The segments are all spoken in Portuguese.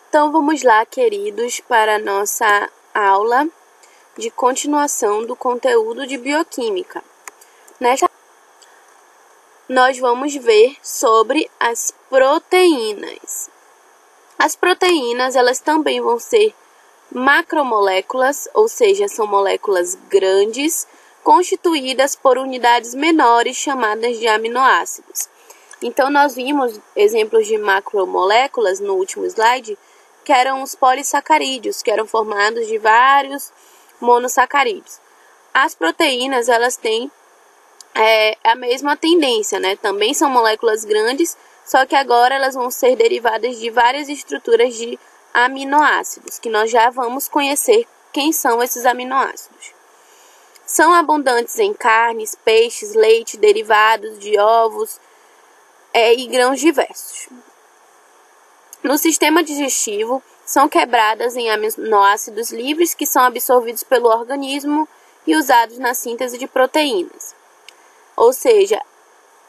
Então, vamos lá, queridos, para a nossa aula de continuação do conteúdo de bioquímica. Nesta nós vamos ver sobre as proteínas. As proteínas, elas também vão ser macromoléculas, ou seja, são moléculas grandes, constituídas por unidades menores chamadas de aminoácidos. Então, nós vimos exemplos de macromoléculas no último slide, que eram os polissacarídeos, que eram formados de vários monossacarídeos. As proteínas, elas têm a mesma tendência, né? Também são moléculas grandes, só que agora elas vão ser derivadas de várias estruturas de aminoácidos, que nós já vamos conhecer quem são esses aminoácidos. São abundantes em carnes, peixes, leite, derivados de ovos e grãos diversos. No sistema digestivo, são quebradas em aminoácidos livres que são absorvidos pelo organismo e usados na síntese de proteínas. Ou seja,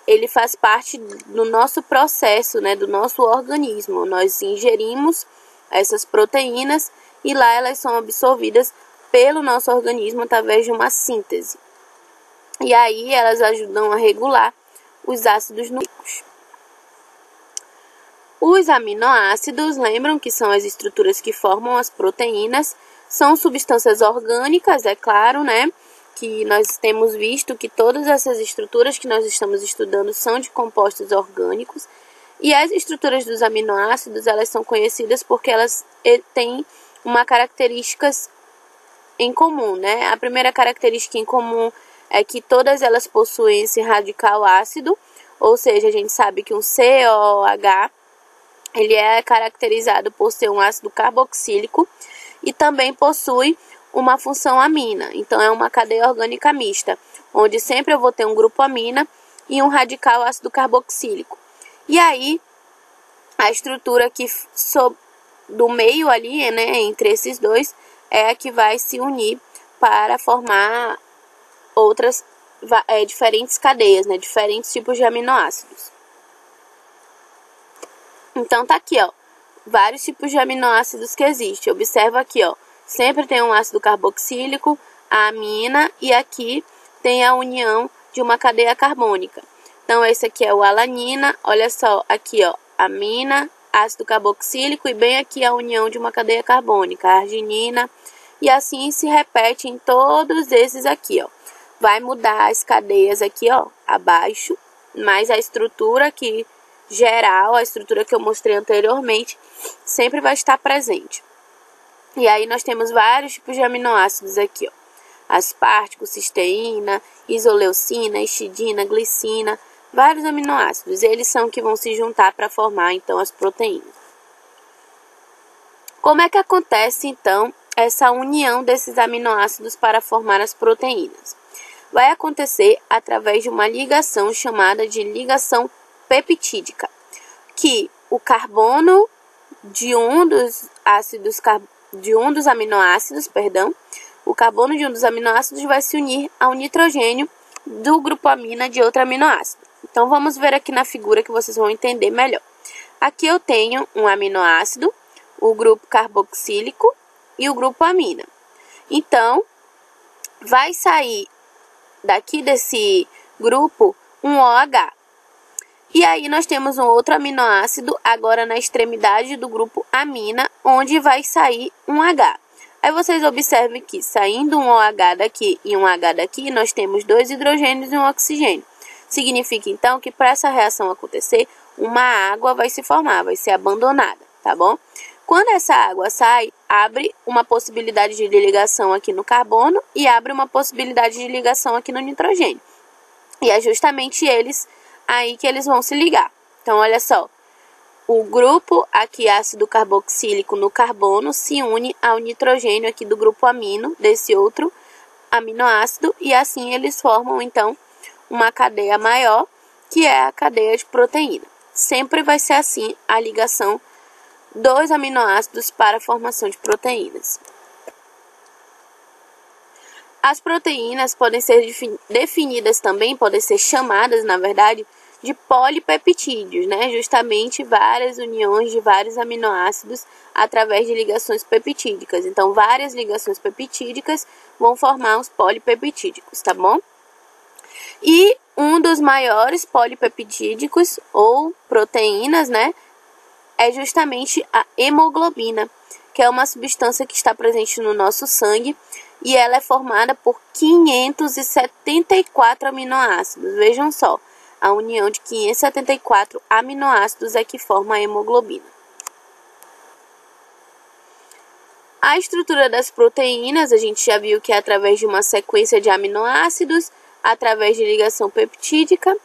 ele faz parte do nosso processo, né, do nosso organismo. Nós ingerimos essas proteínas e lá elas são absorvidas pelo nosso organismo através de uma síntese. E aí elas ajudam a regular os ácidos nucleicos. Os aminoácidos, lembram que são as estruturas que formam as proteínas, são substâncias orgânicas, é claro, né? Que nós temos visto que todas essas estruturas que nós estamos estudando são de compostos orgânicos. E as estruturas dos aminoácidos, elas são conhecidas porque elas têm uma características em comum, né? A primeira característica em comum é que todas elas possuem esse radical ácido, ou seja, a gente sabe que um COOH ele é caracterizado por ser um ácido carboxílico e também possui uma função amina. Então, é uma cadeia orgânica mista, onde sempre eu vou ter um grupo amina e um radical ácido carboxílico. E aí, a estrutura aqui do meio ali, né, entre esses dois, é a que vai se unir para formar outras diferentes cadeias, né, diferentes tipos de aminoácidos. Então, tá aqui, ó, vários tipos de aminoácidos que existem. Observa aqui, ó, sempre tem um ácido carboxílico, a amina, e aqui tem a união de uma cadeia carbônica. Então, esse aqui é o alanina, olha só, aqui, ó, amina, ácido carboxílico, e bem aqui a união de uma cadeia carbônica, a arginina, e assim se repete em todos esses aqui, ó. Vai mudar as cadeias aqui, ó, abaixo, mas a estrutura aqui geral, a estrutura que eu mostrei anteriormente, sempre vai estar presente. E aí nós temos vários tipos de aminoácidos aqui, ó. Aspartico, cisteína, isoleucina, histidina, glicina, vários aminoácidos. Eles são que vão se juntar para formar, então, as proteínas. Como é que acontece, então, essa união desses aminoácidos para formar as proteínas? Vai acontecer através de uma ligação chamada de ligação peptídica, que o carbono de um dos aminoácidos, o carbono de um dos aminoácidos vai se unir ao nitrogênio do grupo amina de outro aminoácido. Então, vamos ver aqui na figura que vocês vão entender melhor. Aqui eu tenho um aminoácido, o grupo carboxílico e o grupo amina. Então, vai sair daqui desse grupo um OH. E aí nós temos um outro aminoácido agora na extremidade do grupo amina, onde vai sair um H. Aí vocês observem que saindo um OH daqui e um H daqui, nós temos 2 hidrogênios e um oxigênio. Significa então que para essa reação acontecer, uma água vai se formar, vai ser abandonada, tá bom? Quando essa água sai, abre uma possibilidade de ligação aqui no carbono e abre uma possibilidade de ligação aqui no nitrogênio. E é justamente aí que eles vão se ligar. Então, olha só, o grupo aqui ácido carboxílico no carbono se une ao nitrogênio aqui do grupo amino, desse outro aminoácido, e assim eles formam, então, uma cadeia maior, que é a cadeia de proteína. Sempre vai ser assim a ligação dos aminoácidos para a formação de proteínas. As proteínas podem ser definidas também, podem ser chamadas, na verdade, de polipeptídeos, né? Justamente várias uniões de vários aminoácidos através de ligações peptídicas. Então, várias ligações peptídicas vão formar os polipeptídicos, tá bom? E um dos maiores polipeptídicos ou proteínas, né, é justamente a hemoglobina, que é uma substância que está presente no nosso sangue e ela é formada por 574 aminoácidos. Vejam só, a união de 574 aminoácidos é que forma a hemoglobina. A estrutura das proteínas, a gente já viu que é através de uma sequência de aminoácidos, através de ligação peptídica,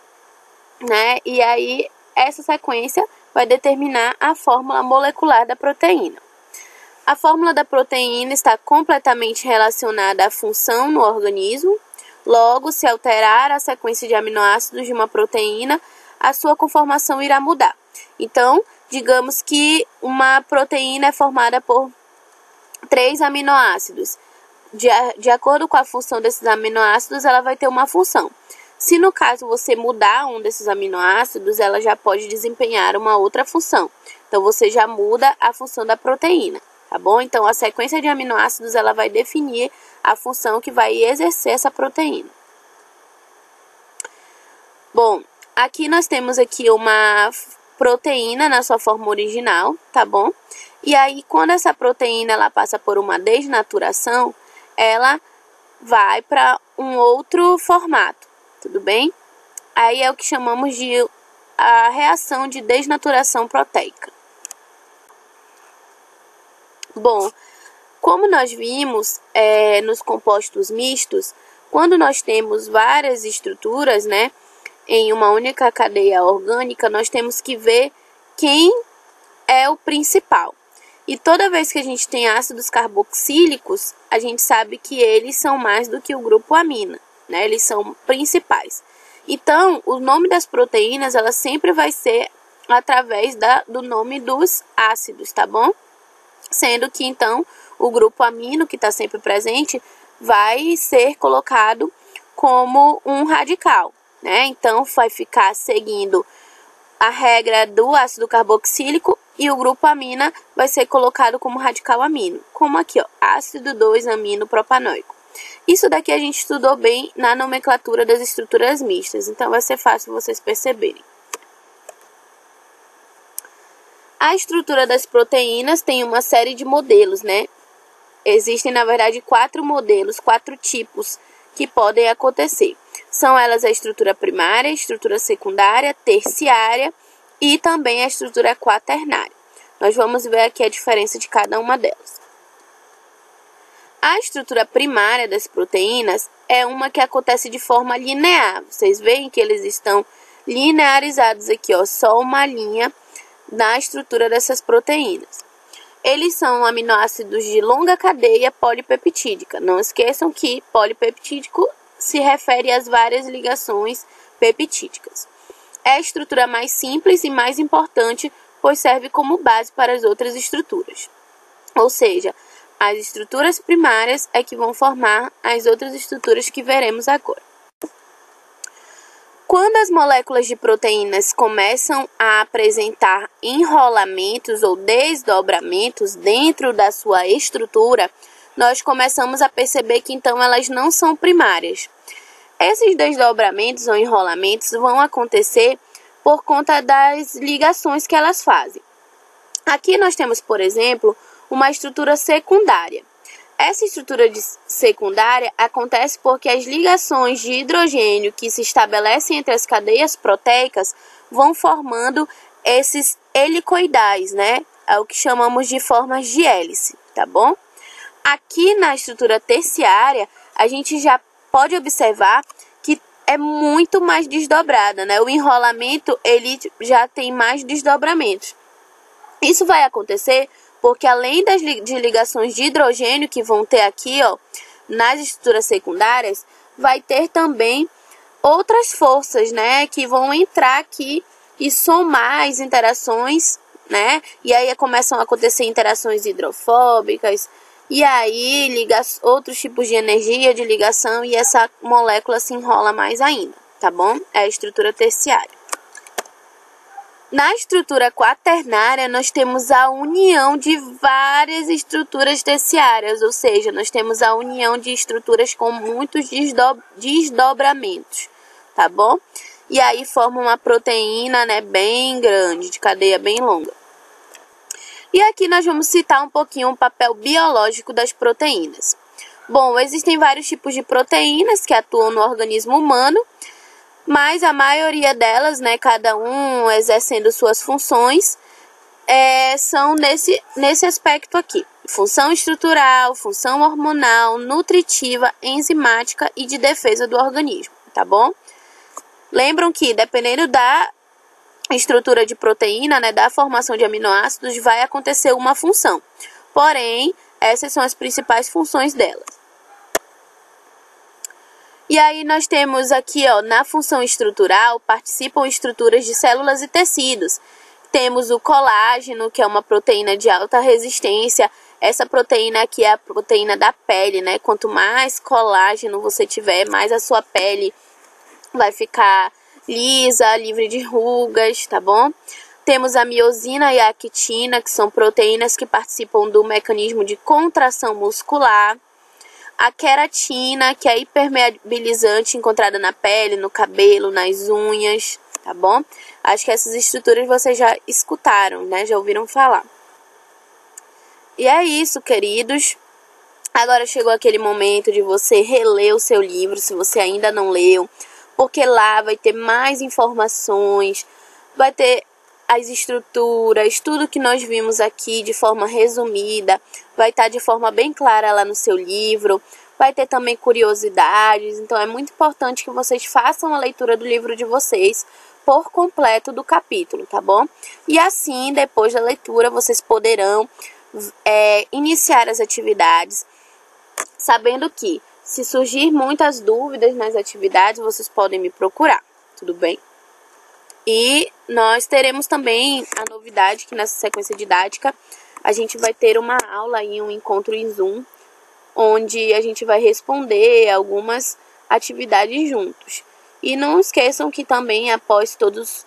né? E aí essa sequência vai determinar a fórmula molecular da proteína. A fórmula da proteína está completamente relacionada à função no organismo. Logo, se alterar a sequência de aminoácidos de uma proteína, a sua conformação irá mudar. Então, digamos que uma proteína é formada por 3 aminoácidos. De acordo com a função desses aminoácidos, ela vai ter uma função. Se no caso você mudar um desses aminoácidos, ela já pode desempenhar uma outra função. Então, você já muda a função da proteína, tá bom? Então, a sequência de aminoácidos, ela vai definir a função que vai exercer essa proteína. Bom, aqui nós temos aqui uma proteína na sua forma original, tá bom? E aí, quando essa proteína ela passa por uma desnaturação, ela vai para um outro formato, tudo bem? Aí é o que chamamos de a reação de desnaturação proteica. Bom, como nós vimos nos compostos mistos, quando nós temos várias estruturas, né, em uma única cadeia orgânica, nós temos que ver quem é o principal. E toda vez que a gente tem ácidos carboxílicos, a gente sabe que eles são mais do que o grupo amina, né? Eles são principais. Então, o nome das proteínas, ela sempre vai ser através do nome dos ácidos, tá bom? Sendo que, então, o grupo amino, que está sempre presente, vai ser colocado como um radical, né? Então, vai ficar seguindo a regra do ácido carboxílico e o grupo amina vai ser colocado como radical amino, como aqui, ó, ácido 2-amino propanoico. Isso daqui a gente estudou bem na nomenclatura das estruturas mistas, então vai ser fácil vocês perceberem. A estrutura das proteínas tem uma série de modelos, né? Existem, na verdade, 4 modelos, 4 tipos que podem acontecer. São elas a estrutura primária, a estrutura secundária, terciária e também a estrutura quaternária. Nós vamos ver aqui a diferença de cada uma delas. A estrutura primária das proteínas é uma que acontece de forma linear. Vocês veem que eles estão linearizados aqui, ó, só uma linha na estrutura dessas proteínas. Eles são aminoácidos de longa cadeia polipeptídica. Não esqueçam que polipeptídico se refere às várias ligações peptídicas. É a estrutura mais simples e mais importante, pois serve como base para as outras estruturas. Ou seja, as estruturas primárias é que vão formar as outras estruturas que veremos agora. Quando as moléculas de proteínas começam a apresentar enrolamentos ou desdobramentos dentro da sua estrutura, nós começamos a perceber que então elas não são primárias. Esses desdobramentos ou enrolamentos vão acontecer por conta das ligações que elas fazem. Aqui nós temos, por exemplo, uma estrutura secundária. Essa estrutura secundária acontece porque as ligações de hidrogênio que se estabelecem entre as cadeias proteicas vão formando esses helicoidais, né? É o que chamamos de formas de hélice, tá bom? Aqui na estrutura terciária, a gente já pode observar que é muito mais desdobrada, né? O enrolamento, ele já tem mais desdobramentos. Isso vai acontecer porque além de ligações de hidrogênio que vão ter aqui, ó, nas estruturas secundárias, vai ter também outras forças, né, que vão entrar aqui e somar as interações, né? E aí começam a acontecer interações hidrofóbicas, e aí liga outros tipos de energia de ligação e essa molécula se enrola mais ainda, tá bom? É a estrutura terciária. Na estrutura quaternária, nós temos a união de várias estruturas terciárias, ou seja, nós temos a união de estruturas com muitos desdobramentos, tá bom? E aí forma uma proteína, né, bem grande, de cadeia bem longa. E aqui nós vamos citar um pouquinho o papel biológico das proteínas. Bom, existem vários tipos de proteínas que atuam no organismo humano, mas a maioria delas, né, cada um exercendo suas funções, são nesse aspecto aqui. Função estrutural, função hormonal, nutritiva, enzimática e de defesa do organismo, tá bom? Lembram que, dependendo da estrutura de proteína, né, da formação de aminoácidos, vai acontecer uma função. Porém, essas são as principais funções delas. E aí nós temos aqui, ó, na função estrutural, participam estruturas de células e tecidos. Temos o colágeno, que é uma proteína de alta resistência. Essa proteína aqui é a proteína da pele, né? Quanto mais colágeno você tiver, mais a sua pele vai ficar lisa, livre de rugas, tá bom? Temos a miosina e a actina, que são proteínas que participam do mecanismo de contração muscular. A queratina, que é hipermeabilizante, encontrada na pele, no cabelo, nas unhas, tá bom? Acho que essas estruturas vocês já escutaram, né? Já ouviram falar. E é isso, queridos. Agora chegou aquele momento de você reler o seu livro, se você ainda não leu, porque lá vai ter mais informações, vai ter as estruturas, tudo que nós vimos aqui de forma resumida, vai estar de forma bem clara lá no seu livro, vai ter também curiosidades, então é muito importante que vocês façam a leitura do livro de vocês por completo do capítulo, tá bom? E assim, depois da leitura, vocês poderão iniciar as atividades, sabendo que, se surgir muitas dúvidas nas atividades, vocês podem me procurar, tudo bem? E nós teremos também a novidade que nessa sequência didática a gente vai ter uma aula e um encontro em Zoom, onde a gente vai responder algumas atividades juntos. E não esqueçam que também, após todos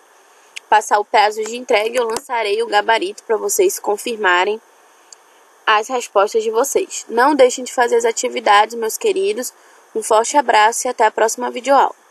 passar o prazo de entrega, eu lançarei o gabarito para vocês confirmarem as respostas de vocês. Não deixem de fazer as atividades, meus queridos. Um forte abraço e até a próxima videoaula.